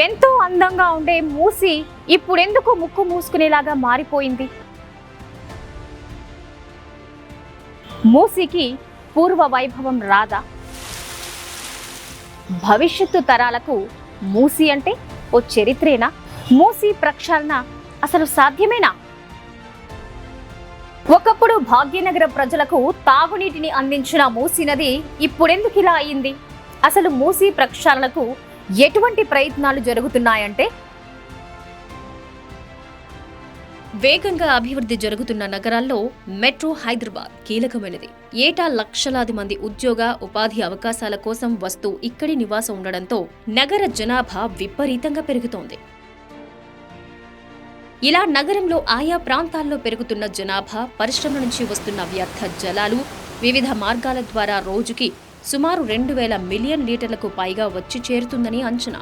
ఎంతో అందంగా ఉండే మూసి ఇప్పుడెందుకు ముక్కు మూసుకునేలాగా మారిపోయింది? మూసికి పూర్వ వైభవం రాదా? భవిష్యత్తు తరాలకు మూసి అంటే ఓ చరిత్రేనా? మూసి ప్రక్షాళన అసలు సాధ్యమేనా? ఒకప్పుడు భాగ్యనగర ప్రజలకు తాగునీటిని అందించిన మూసి నది ఇప్పుడెందుకు ఇలా అయింది? అసలు మూసి ప్రక్షాళనకు ఎటువంటి ప్రయత్నాలు జరుగుతున్నాయంటే, వేగంగా అభివృద్ధి జరుగుతున్న నగరాల్లో మెట్రో హైదరాబాద్ కీలకమైనది. ఏటా లక్షలాది మంది ఉద్యోగ ఉపాధి అవకాశాల కోసం వస్తూ ఇక్కడి నివాసం ఉండడంతో నగర జనాభా విపరీతంగా పెరుగుతోంది. ఇలా నగరంలో ఆయా ప్రాంతాల్లో పెరుగుతున్న జనాభా, పరిశ్రమల నుంచి వస్తున్న వ్యర్థ జలాలు వివిధ మార్గాల ద్వారా రోజుకి సుమారు 2,000 మిలియన్ లీటర్లకు పైగా వచ్చి చేరుతుందని అంచనా.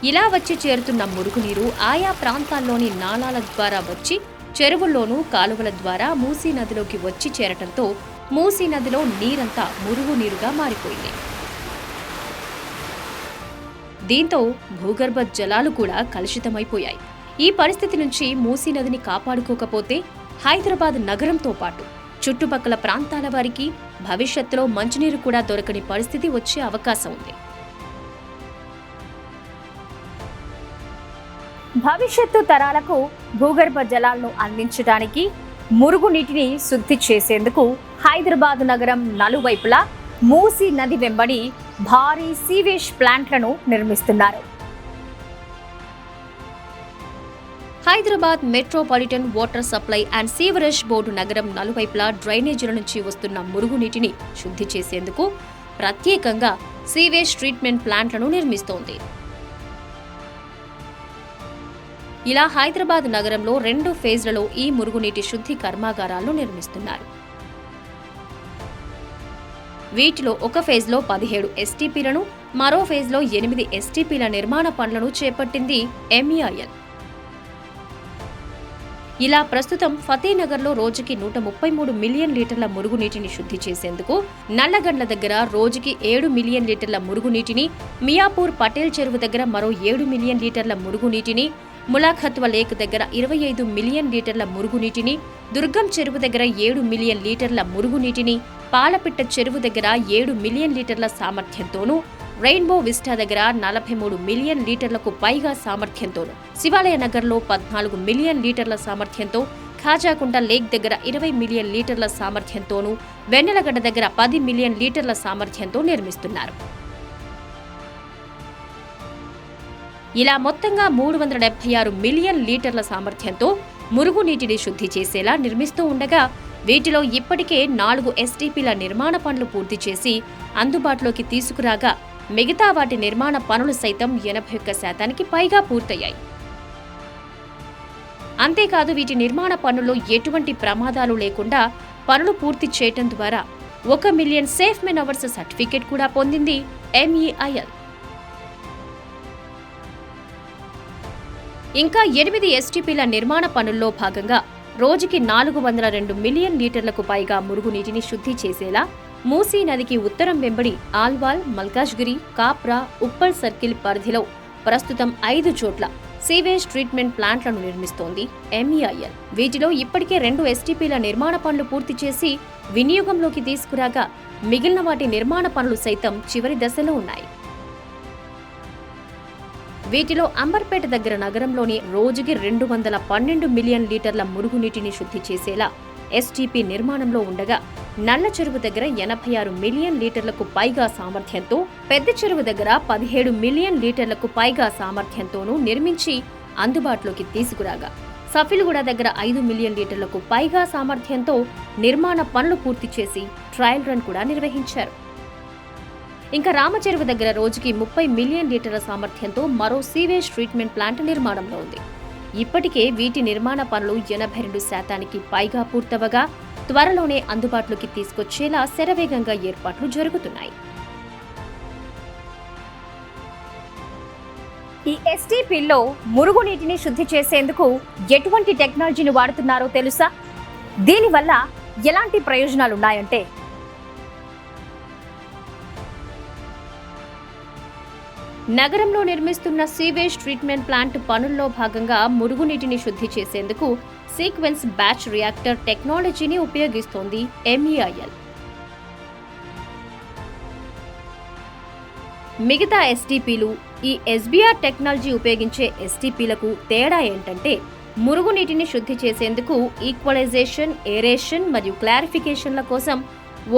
ఇలా వచ్చి చేరుతున్న మురుగునీరు ఆయా ప్రాంతాల్లోని నాలాల ద్వారా వచ్చి చెరువుల్లోనూ కాలువల ద్వారా మూసీ నదిలోకి వచ్చి చేరటంతో మూసీ నదిలో నీరంతా మురుగునీరుగా మారిపోయింది. దీంతో భూగర్భ జలాలు కూడా కలుషితమైపోయాయి. ఈ పరిస్థితి నుంచి మూసీ నదిని కాపాడుకోకపోతే హైదరాబాద్ నగరంతో పాటు చుట్టుపక్కల ప్రాంతాల వారికి భవిష్యత్తులో మంచినీరు కూడా దొరకని పరిస్థితి వచ్చే అవకాశం ఉంది. భవిష్యత్తు తరాలకు భూగర్భ జలాలను అందించడానికి, మురుగునీటిని శుద్ధి చేసేందుకు హైదరాబాద్ నగరం నలువైపులా మూసీ నది వెంబడి భారీ సీవేజ్ ప్లాంట్లను నిర్మిస్తున్నారు. Hyderabad metropolitan water supply and sewerage board నగరం నలువైపులా డ్రైనేజీల నుంచి వస్తున్న మురుగునీటిని శుద్ధి చేసేందుకు ప్రత్యేకంగా సీవేజ్ ట్రీట్మెంట్ ప్లాంట్లను నిర్మిస్తోంది. ఇలా హైదరాబాద్ నగరంలో 2 ఫేజ్లలో ఈ మురుగునీటి శుద్ధి కర్మాగారాలను నిర్మిస్తున్నారు. వీటిలో ఒక ఫేజ్లో 17 ఎస్టీపీలను, మరో ఫేజ్లో 8 ఎస్టీపీల నిర్మాణ పనులను చేపట్టింది MEIL. ఇలా ప్రస్తుతం ఫతేనగర్లో రోజుకి 133 మిలియన్ లీటర్ల మురుగునీటిని శుద్ధి చేసేందుకు, నల్లగండ్ల దగ్గర రోజుకి 7 మిలియన్ లీటర్ల మురుగునీటిని, మియాపూర్ పటేల్ చెరువు దగ్గర మరో 7 మిలియన్ లీటర్ల మురుగునీటిని, ములాఖత్వ లేక్ దగ్గర 25 మిలియన్ లీటర్ల మురుగునీటిని, దుర్గం చెరువు దగ్గర 7 మిలియన్ లీటర్ల మురుగునీటిని, పాలపిట్ట చెరువు దగ్గర 7 మిలియన్ లీటర్ల సామర్థ్యంతోనూ, రెయిన్బో విస్టా దగ్గర 43 మిలియన్ లీటర్లకు పైగా సామర్థ్యంతోనూ, శివాలయ నగర్లో 14 మిలియన్ లీటర్ల సామర్థ్యంతో, ఖాజాకుంట లేక్ దగ్గర 20 మిలియన్ లీటర్ల సామర్థ్యంతోనూ, వెన్నెలగడ్డ దగ్గర 10 మిలియన్ లీటర్ల సామర్థ్యంతో నిర్మిస్తున్నారు. ఇలా మొత్తంగా 376 మిలియన్ లీటర్ల సామర్థ్యంతో మురుగునీటిని శుద్ధి చేసేలా నిర్మిస్తూ ఉండగా, వీటిలో ఇప్పటికే 4 ఎస్టీపీల నిర్మాణ పనులు పూర్తి చేసి అందుబాటులోకి తీసుకురాగా, మిగతా వాటి నిర్మాణ పనులు సైతం 81% పైగా పూర్తయ్యాయి. అంతేకాదు, వీటి నిర్మాణ పనుల్లో ఎటువంటి ప్రమాదాలు లేకుండా పనులు పూర్తి చేయటం ద్వారా 1 million safe men hours certificate కూడా పొందింది MEIL. ఇంకా 8 ఎస్టీపీల నిర్మాణ పనుల్లో భాగంగా రోజుకి 402 మిలియన్ లీటర్లకు పైగా మురుగునీటిని శుద్ధి చేసేలా మూసీ నదికి ఉత్తరం వెంబడి ఆల్వాల్, మల్కాజ్గిరి, కాప్రా, ఉప్పల్ సర్కిల్ పరిధిలో ప్రస్తుతం 5 చోట్ల సీవేజ్ ట్రీట్మెంట్ ప్లాంట్లను నిర్మిస్తోంది MEIL. వీటిలో ఇప్పటికే 2 ఎస్టీపీల నిర్మాణ పనులు పూర్తి చేసి వినియోగంలోకి తీసుకురాగా, మిగిలిన వాటి నిర్మాణ పనులు సైతం చివరి దశలో ఉన్నాయి. వీటిలో అంబర్పేట దగ్గర నగరంలోని రోజుకి 212 మిలియన్ లీటర్ల మురుగునీటిని శుద్ధి చేసేలా ఎస్టీపీ నిర్మాణంలో ఉండగా, నల్ల చెరువు దగ్గర 86 మిలియన్ లీటర్లకు పైగా సామర్థ్యంతో, పెద్ద చెరువు దగ్గర 17 మిలియన్ లీటర్లకు పైగా సామర్థ్యంతోనూ నిర్మించి అందుబాటులోకి తీసుకురాగా, సఫిల్గూడ దగ్గర 5 మిలియన్ లీటర్లకు పైగా సామర్థ్యంతో నిర్మాణ పనులు పూర్తి చేసి ట్రయల్ రన్ కూడా నిర్వహించారు. ఇంకా రామచెరువు దగ్గర రోజుకి 30 మిలియన్ లీటర్ల సామర్థ్యంతో మరో సీవేజ్ ట్రీట్మెంట్ ప్లాంట్ నిర్మాణంలో ఉంది. ఇప్పటికే వీటి నిర్మాణ పనులు 82% పైగా పూర్తవగా, త్వరలోనే అందుబాటులోకి తీసుకొచ్చేలా శరవేగంగా ఏర్పాట్లు జరుగుతున్నాయి. ఈ ఎస్టీపీల్లో మురుగునీటిని శుద్ధి చేసేందుకు ఎటువంటి టెక్నాలజీని వాడుతున్నారో తెలుసా? దీనివల్ల ఎలాంటి ప్రయోజనాలున్నాయంటే, నగరంలో నిర్మిస్తున్న సీవేజ్ ట్రీట్మెంట్ ప్లాంట్ పనుల్లో భాగంగా మురుగునీటిని శుద్ధి చేసేందుకు సీక్వెన్స్ బ్యాచ్ రియాక్టర్ టెక్నాలజీని ఉపయోగిస్తోంది MEIL. మిగతా STPలు ఈ SBR టెక్నాలజీ ఉపయోగించే STPలకు తేడా ఏంటంటే మురుగునీటిని శుద్ధి చేసేందుకు ఈక్వలైజేషన్, ఏరేషన్ మరియు క్లారిఫికేషన్ల కోసం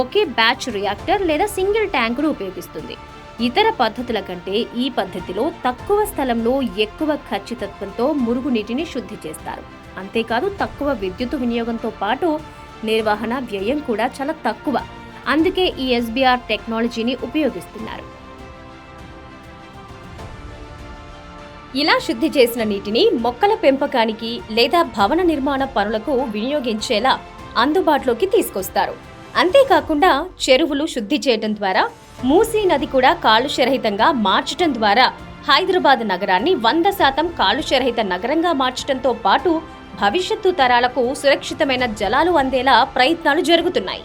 ఒకే బ్యాచ్ రియాక్టర్ లేదా సింగిల్ ట్యాంకును ఉపయోగిస్తుంది. ఇతర పద్ధతుల కంటే ఈ పద్ధతిలో తక్కువ స్థలంలో ఎక్కువ ఖచ్చితత్వంతో మురుగునీటిని శుద్ధి చేస్తారు. అంతేకాదు తక్కువ విద్యుత్ వినియోగంతో పాటు నిర్వహణ వ్యయం కూడా చాలా తక్కువ. అందుకే ఈ SBR టెక్నాలజీని ఉపయోగిస్తున్నారు. ఇలా శుద్ధి చేసిన నీటిని మొక్కల పెంపకానికి లేదా భవన నిర్మాణ పనులకు వినియోగించేలా అందుబాటులోకి తీసుకొస్తారు. అంతేకాకుండా చెరువులు శుద్ధి చేయడం ద్వారా, మూసీ నది కూడా కాలుష్యరహితంగా మార్చడం ద్వారా హైదరాబాద్ నగరాన్ని 100% కాలుష్యరహిత నగరంగా మార్చడంతో పాటు భవిష్యత్తు తరాలకు సురక్షితమైన జలాలు అందేలా ప్రయత్నాలు జరుగుతున్నాయి.